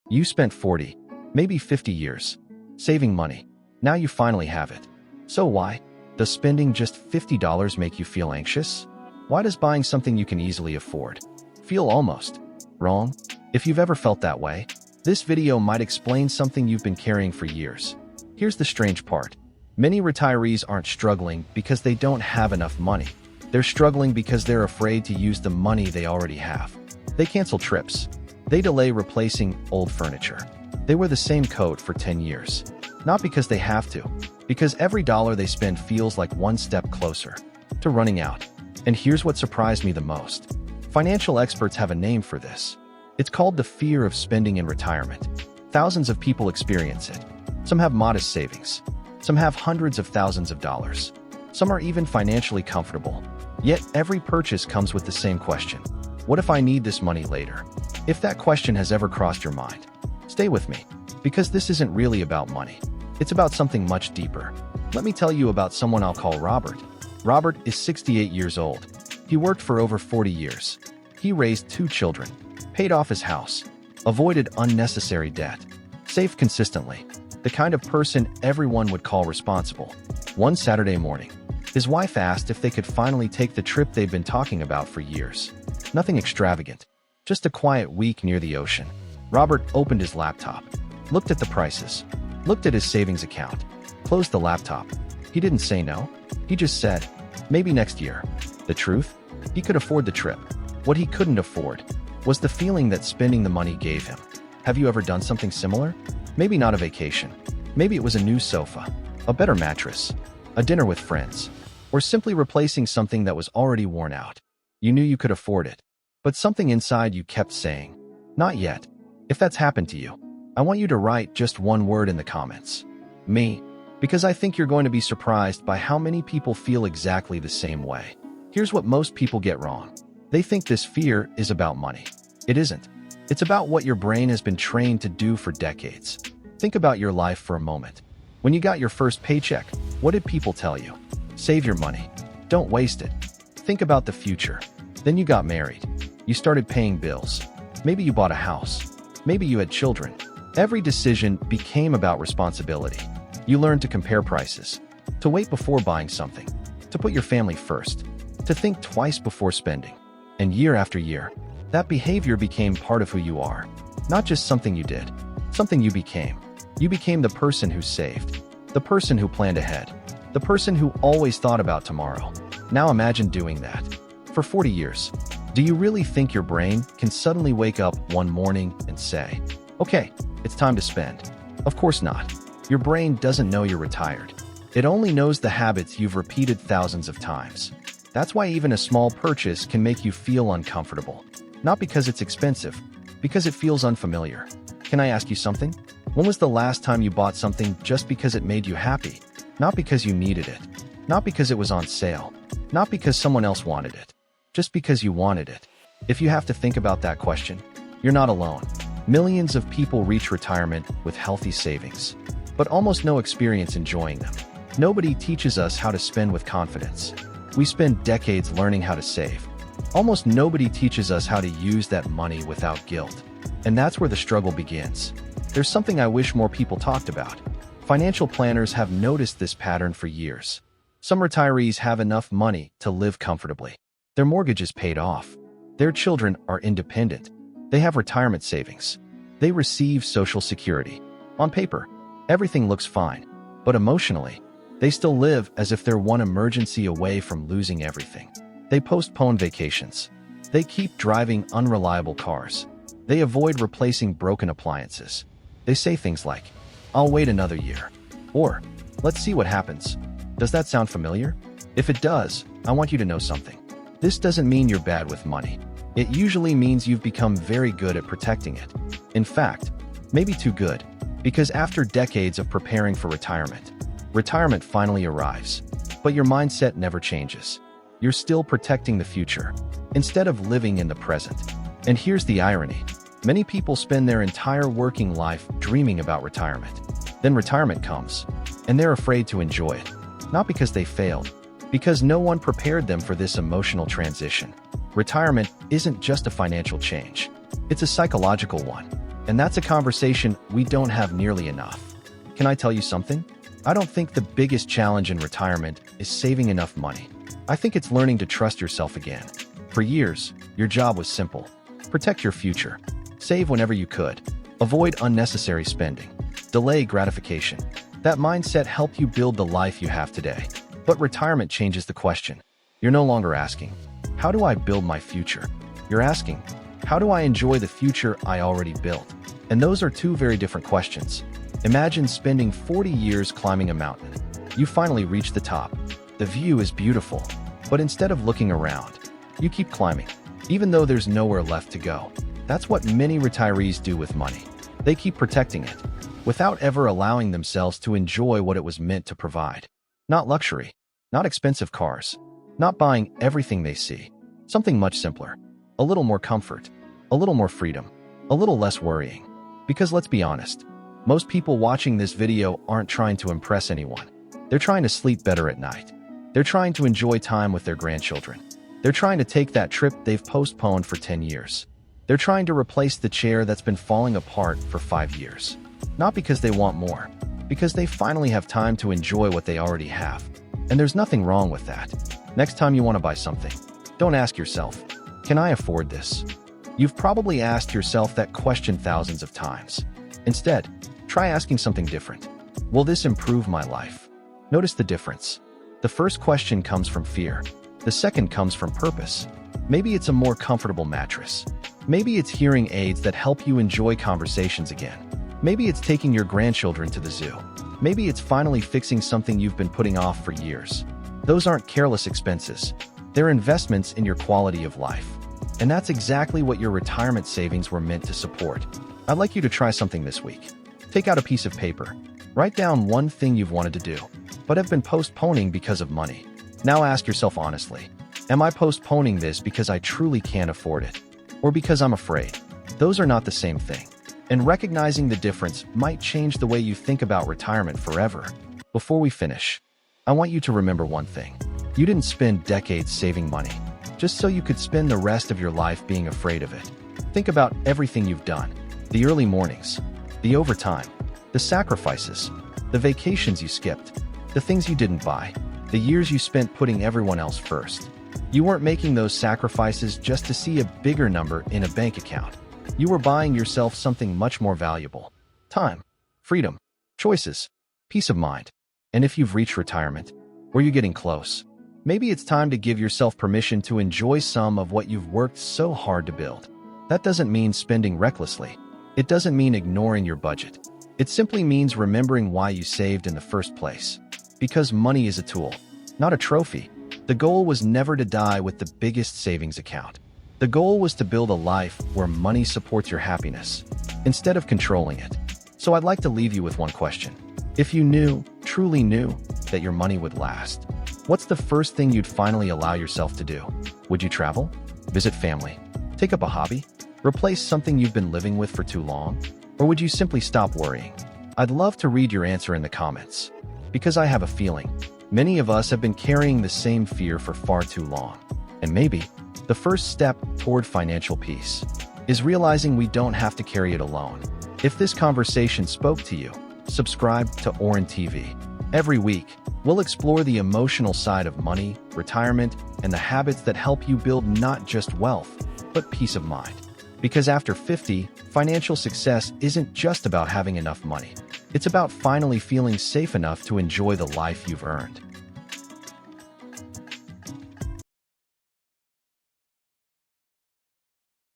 You spent 40, maybe 50 years, saving money. Now you finally have it. So why? Does spending just $50 make you feel anxious? Why does buying something you can easily afford feel almost wrong? If you've ever felt that way, this video might explain something you've been carrying for years. Here's the strange part. Many retirees aren't struggling because they don't have enough money. They're struggling because they're afraid to use the money they already have. They cancel trips. They delay replacing old furniture. They wear the same coat for 10 years. Not because they have to, because every dollar they spend feels like one step closer to running out. And here's what surprised me the most. Financial experts have a name for this. It's called the fear of spending in retirement. Thousands of people experience it. Some have modest savings. Some have hundreds of thousands of dollars. Some are even financially comfortable. Yet every purchase comes with the same question. What if I need this money later? If that question has ever crossed your mind, stay with me, because this isn't really about money. It's about something much deeper. Let me tell you about someone I'll call Robert. Robert is 68 years old. He worked for over 40 years. He raised 2 children, paid off his house, avoided unnecessary debt, saved consistently, the kind of person everyone would call responsible. One Saturday morning, his wife asked if they could finally take the trip they've been talking about for years. Nothing extravagant, just a quiet week near the ocean. Robert opened his laptop, looked at the prices, looked at his savings account, closed the laptop. He didn't say no. He just said, maybe next year. The truth? He could afford the trip. What he couldn't afford was the feeling that spending the money gave him. Have you ever done something similar? Maybe not a vacation. Maybe it was a new sofa, a better mattress, a dinner with friends, or simply replacing something that was already worn out. You knew you could afford it, but something inside you kept saying, not yet. If that's happened to you, I want you to write just one word in the comments. Me. Because I think you're going to be surprised by how many people feel exactly the same way. Here's what most people get wrong. They think this fear is about money. It isn't. It's about what your brain has been trained to do for decades. Think about your life for a moment. When you got your first paycheck, what did people tell you? Save your money. Don't waste it. Think about the future. Then you got married. You started paying bills. Maybe you bought a house. Maybe you had children. Every decision became about responsibility. You learned to compare prices, to wait before buying something, to put your family first, to think twice before spending. And year after year, that behavior became part of who you are. Not just something you did, something you became. You became the person who saved, the person who planned ahead, the person who always thought about tomorrow. Now imagine doing that for 40 years. Do you really think your brain can suddenly wake up one morning and say, okay, it's time to spend? Of course not. Your brain doesn't know you're retired. It only knows the habits you've repeated thousands of times. That's why even a small purchase can make you feel uncomfortable. Not because it's expensive, because it feels unfamiliar. Can I ask you something? When was the last time you bought something just because it made you happy? Not because you needed it. Not because it was on sale. Not because someone else wanted it. Just because you wanted it. If you have to think about that question, you're not alone. Millions of people reach retirement with healthy savings, but almost no experience enjoying them. Nobody teaches us how to spend with confidence. We spend decades learning how to save. Almost nobody teaches us how to use that money without guilt. And that's where the struggle begins. There's something I wish more people talked about. Financial planners have noticed this pattern for years. Some retirees have enough money to live comfortably. Their mortgage is paid off. Their children are independent. They have retirement savings. They receive Social Security. On paper, everything looks fine, but emotionally, they still live as if they're one emergency away from losing everything. They postpone vacations. They keep driving unreliable cars. They avoid replacing broken appliances. They say things like, I'll wait another year, or let's see what happens. Does that sound familiar? If it does, I want you to know something. This doesn't mean you're bad with money. It usually means you've become very good at protecting it. In fact, maybe too good, because after decades of preparing for retirement finally arrives. But your mindset never changes. You're still protecting the future, instead of living in the present. And here's the irony. Many people spend their entire working life dreaming about retirement. Then retirement comes, and they're afraid to enjoy it. Not because they failed, because no one prepared them for this emotional transition. Retirement isn't just a financial change. It's a psychological one. And that's a conversation we don't have nearly enough. Can I tell you something? I don't think the biggest challenge in retirement is saving enough money. I think it's learning to trust yourself again. For years, your job was simple. Protect your future. Save whenever you could. Avoid unnecessary spending. Delay gratification. That mindset helped you build the life you have today. But retirement changes the question. You're no longer asking, how do I build my future? You're asking, how do I enjoy the future I already built? And those are two very different questions. Imagine spending 40 years climbing a mountain. You finally reach the top. The view is beautiful, but instead of looking around, you keep climbing, even though there's nowhere left to go. That's what many retirees do with money. They keep protecting it, without ever allowing themselves to enjoy what it was meant to provide. Not luxury, not expensive cars, not buying everything they see. Something much simpler. A little more comfort, a little more freedom, a little less worrying. Because let's be honest, most people watching this video aren't trying to impress anyone. They're trying to sleep better at night. They're trying to enjoy time with their grandchildren. They're trying to take that trip they've postponed for 10 years. They're trying to replace the chair that's been falling apart for 5 years. Not because they want more, because they finally have time to enjoy what they already have. And there's nothing wrong with that. Next time you want to buy something, don't ask yourself, can I afford this? You've probably asked yourself that question thousands of times. Instead, try asking something different. Will this improve my life? Notice the difference. The first question comes from fear. The second comes from purpose. Maybe it's a more comfortable mattress. Maybe it's hearing aids that help you enjoy conversations again. Maybe it's taking your grandchildren to the zoo. Maybe it's finally fixing something you've been putting off for years. Those aren't careless expenses. They're investments in your quality of life. And that's exactly what your retirement savings were meant to support. I'd like you to try something this week. Take out a piece of paper. Write down one thing you've wanted to do, but have been postponing because of money. Now ask yourself honestly, am I postponing this because I truly can't afford it? Or because I'm afraid? Those are not the same thing. And recognizing the difference might change the way you think about retirement forever. Before we finish, I want you to remember one thing. You didn't spend decades saving money, just so you could spend the rest of your life being afraid of it. Think about everything you've done. The early mornings, the overtime, the sacrifices, the vacations you skipped, the things you didn't buy, the years you spent putting everyone else first. You weren't making those sacrifices just to see a bigger number in a bank account. You were buying yourself something much more valuable. Time, freedom, choices, peace of mind. And if you've reached retirement, or you're getting close, maybe it's time to give yourself permission to enjoy some of what you've worked so hard to build. That doesn't mean spending recklessly. It doesn't mean ignoring your budget. It simply means remembering why you saved in the first place. Because money is a tool, not a trophy. The goal was never to die with the biggest savings account. The goal was to build a life where money supports your happiness, instead of controlling it. So I'd like to leave you with one question. If you knew, truly knew, that your money would last, what's the first thing you'd finally allow yourself to do? Would you travel? Visit family? Take up a hobby? Replace something you've been living with for too long? Or would you simply stop worrying? I'd love to read your answer in the comments. Because I have a feeling, many of us have been carrying the same fear for far too long. And maybe, the first step toward financial peace is realizing we don't have to carry it alone. If this conversation spoke to you, subscribe to Oren TV. Every week, we'll explore the emotional side of money, retirement, and the habits that help you build not just wealth, but peace of mind. Because after 50, financial success isn't just about having enough money. It's about finally feeling safe enough to enjoy the life you've earned.